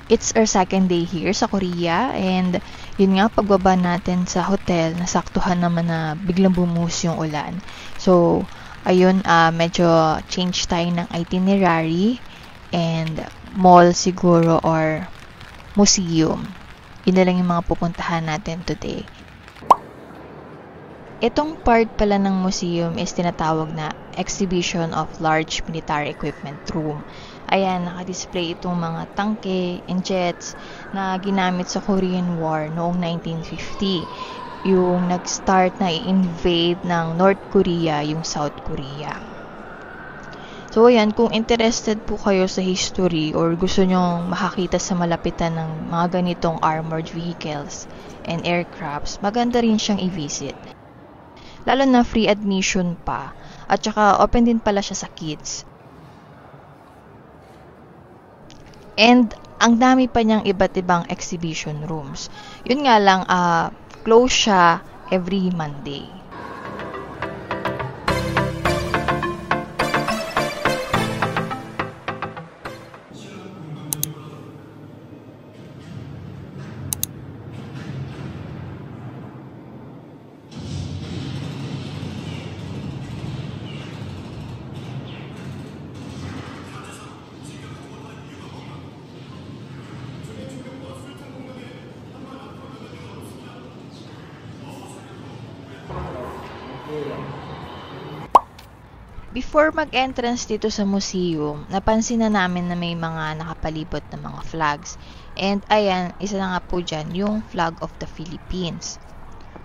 It's our second day here sa Korea, and yun nga, pagbaba natin sa hotel, nasaktuhan naman na biglang bumuhos yung ulan. So, ayun, medyo change tayo ng itinerary, and mall siguro or museum. Yun na lang yung mga pupuntahan natin today. Itong part pala ng museum is tinatawag na Exhibition of Large Military Equipment Room. Ayan, naka-display itong mga tangke and jets na ginamit sa Korean War noong 1950. Yung nag-start na i-invade ng North Korea yung South Korea. So ayan, kung interested po kayo sa history or gusto nyong makakita sa malapitan ng mga ganitong armored vehicles and aircrafts, maganda rin siyang i-visit. Lalo na free admission pa, at saka open din pala siya sa kids. And ang dami pa niyang iba't ibang exhibition rooms. Yun nga lang, close siya every Monday. Before mag-entrance dito sa museum, napansin na namin na may mga nakapalibot na mga flags. And ayan, isa na nga po dyan, yung flag of the Philippines.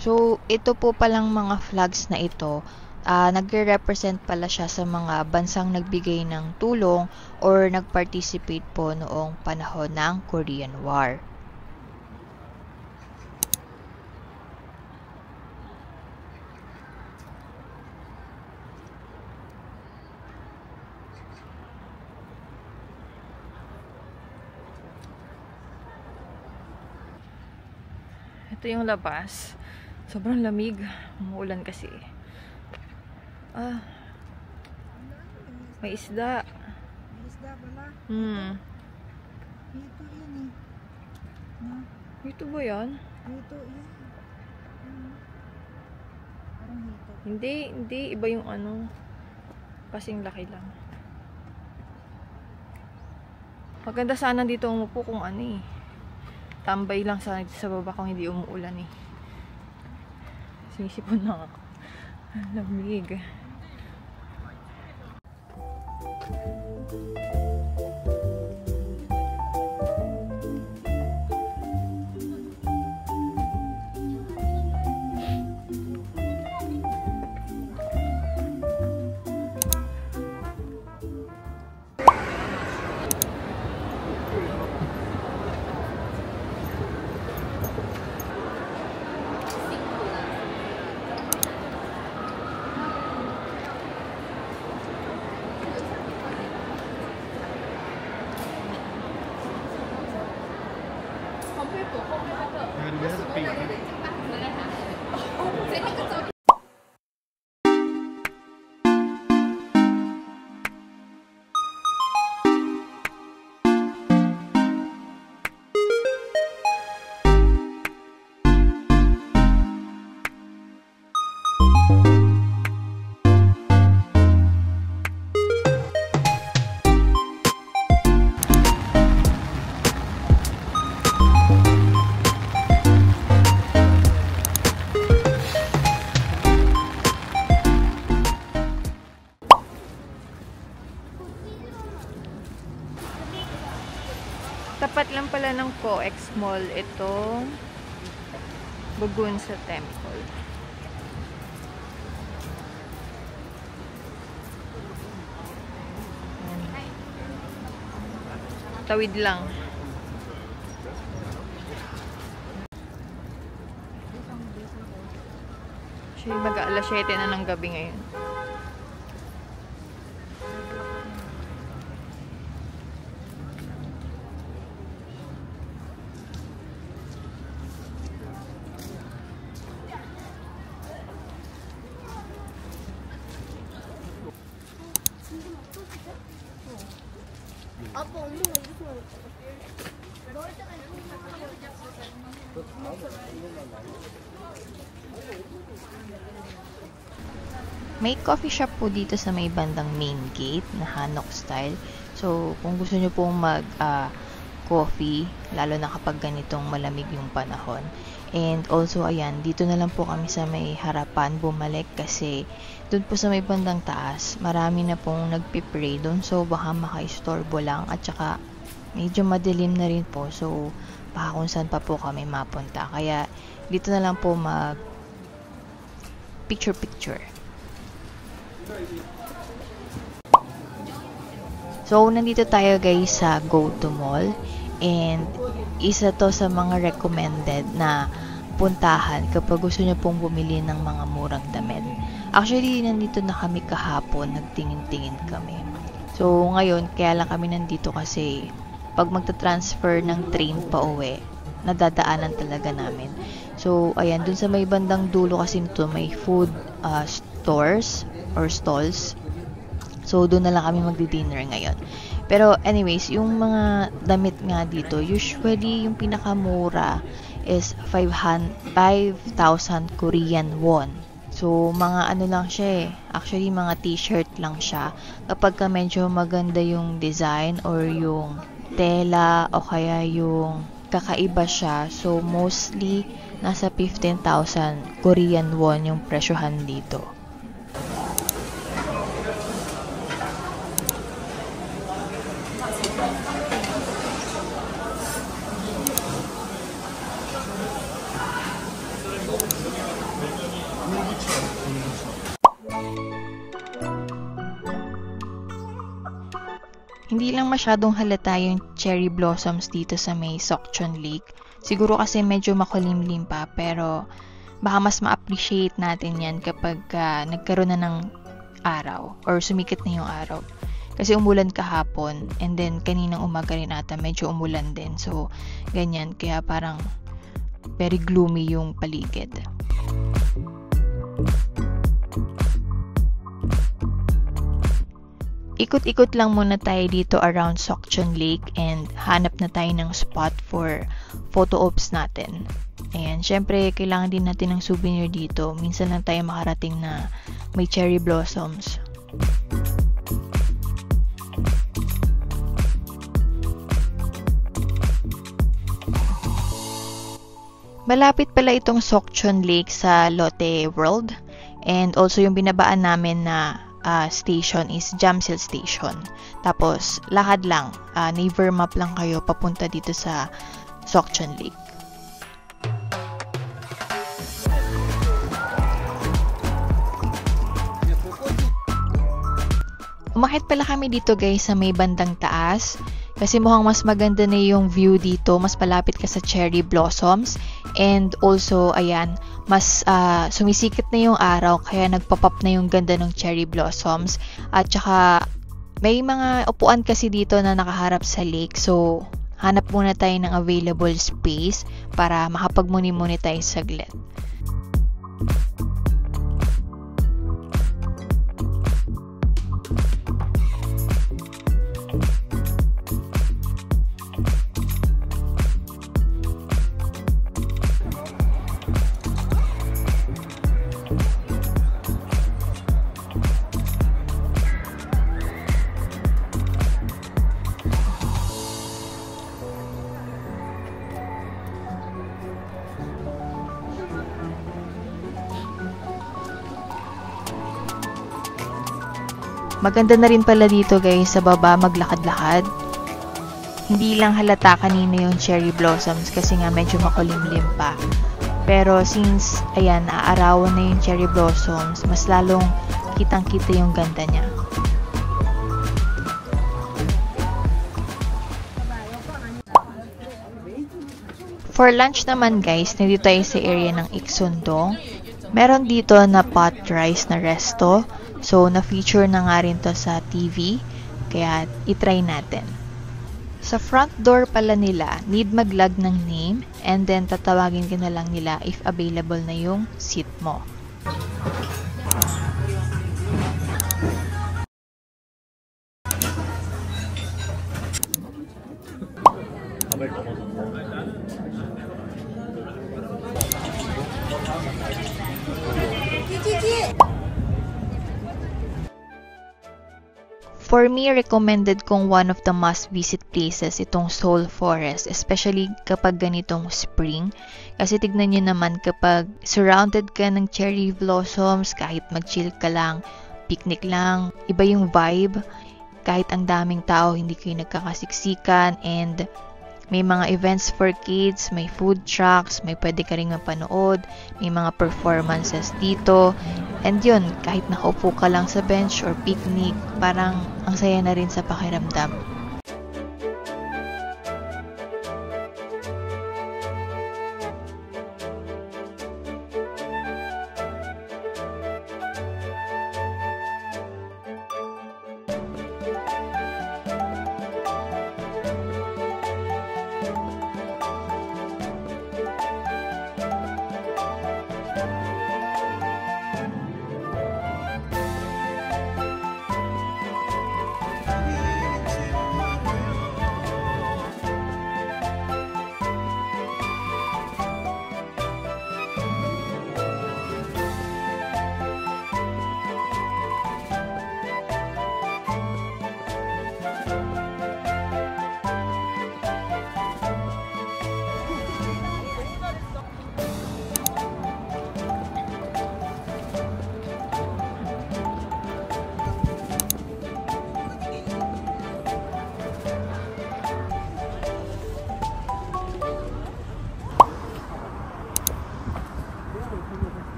So, ito po palang mga flags na ito, nagre-represent pala siya sa mga bansang nagbigay ng tulong or nag-participate po noong panahon ng Korean War. Ito yung labas. Sobrang lamig. Umuulan kasi. May isda. May isda pala? Ito yun eh. Ito ba yan? Ito yun. Parang hito. Hindi. Iba yung ano. Kasing laki lang. Maganda sana dito umupo kung ano eh. Tambay lang sa baba kung hindi umuulan eh. Sinisipon na ako. Ang lamig. Tapat lang pala ng COEX Mall itong Bugunsa Temple. Ayan. Tawid lang. Mag-alas 7 na ng gabi ngayon. May coffee shop po dito sa may bandang main gate na Hanok style. So, kung gusto nyo pong mag-coffee, lalo na kapag ganitong malamig yung panahon. And also, ayan, dito na lang po kami sa may harapan bumalik kasi doon po sa may bandang taas, marami na pong nagpipray doon. So, baka maka-istorbo lang at saka medyo madilim na rin po. So, baka kung saan pa po kami mapunta. Kaya, dito na lang po mag picture-picture. So, nandito tayo guys sa Go To Mall and isa to sa mga recommended na puntahan kapag gusto nyo pong bumili ng mga murang damit. Actually, nandito na kami kahapon, nagtingin-tingin kami. So, ngayon, kaya lang kami nandito kasi pag magta-transfer ng train pa uwi, nadadaanan talaga namin. So, ayan, dun sa may bandang dulo kasi nito, may food stores or stalls. So, doon na lang kami magdi-dinner ngayon. Pero, anyways, yung mga damit nga dito, usually, yung pinakamura is 5,000 Korean won. So, mga ano lang siya eh. Actually, mga t-shirt lang siya. Kapag ka medyo maganda yung design or yung tela o kaya yung kakaiba siya. So, mostly, nasa 15,000 Korean won yung presyohan dito. Hindi lang masyadong halata yung cherry blossoms dito sa may Sokchon Lake. Siguro kasi medyo makulimlim pa, pero baka mas ma-appreciate natin yan kapag nagkaroon na ng araw or sumikat na yung araw. Kasi umulan kahapon and then kaninang umaga rin ata medyo umulan din. So, ganyan. Kaya parang very gloomy yung paligid. Ikot-ikot lang muna tayo dito around Sokchon Lake and hanap na tayo ng spot for photo ops natin. Ayan, syempre kailangan din natin ng souvenir dito. Minsan lang tayo makarating na may cherry blossoms. Malapit pala itong Sokchon Lake sa Lotte World and also yung binabaan namin na station is Jamsil Station. Tapos, lakad lang. Naver map lang kayo papunta dito sa Sokchon Lake. Umakit pala kami dito guys sa may bandang taas. Kasi mukhang mas maganda na yung view dito. Mas palapit ka sa cherry blossoms. And also, ayan, mas sumisikat na yung araw. Kaya nagpapop na yung ganda ng cherry blossoms. At saka, may mga upuan kasi dito na nakaharap sa lake. So, hanap muna tayo ng available space para makapagmuni-muni tayo saglit. Maganda na rin pala dito guys sa baba maglakad-lakad. Hindi lang halata kanina yung cherry blossoms kasi nga medyo makulimlim pa. Pero since ayan naaarawan na yung cherry blossoms, mas lalong kitang-kita yung ganda niya. For lunch naman guys, nandito tayo sa area ng Iksundong. Meron dito na pot rice na resto. So, na-feature na nga rin to sa TV. Kaya, itry natin. Sa front door pala nila, need mag-log ng name and then tatawagin ka na lang nila if available na yung seat mo. For me, recommended kong one of the must-visit places itong Seoul Forest, especially kapag ganitong spring. Kasi tignan nyo naman kapag surrounded ka ng cherry blossoms, kahit mag-chill ka lang, picnic lang, iba yung vibe. Kahit ang daming tao, hindi kayo nagkakasiksikan, and may mga events for kids, may food trucks, may pwede ka rin mapanood, may mga performances dito. And yun, kahit nakaupo ka lang sa bench or picnic, parang ang saya na rin sa pakiramdam.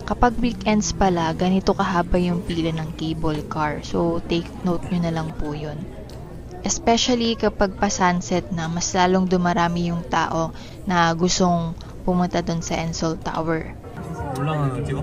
Kapag weekends pala, ganito kahaba yung pila ng cable car. So, take note nyo na lang po yun. Especially kapag pa-sunset na, mas lalong dumarami yung tao na gustong pumunta doon sa Ensol Tower. 올라가는 거 찍어?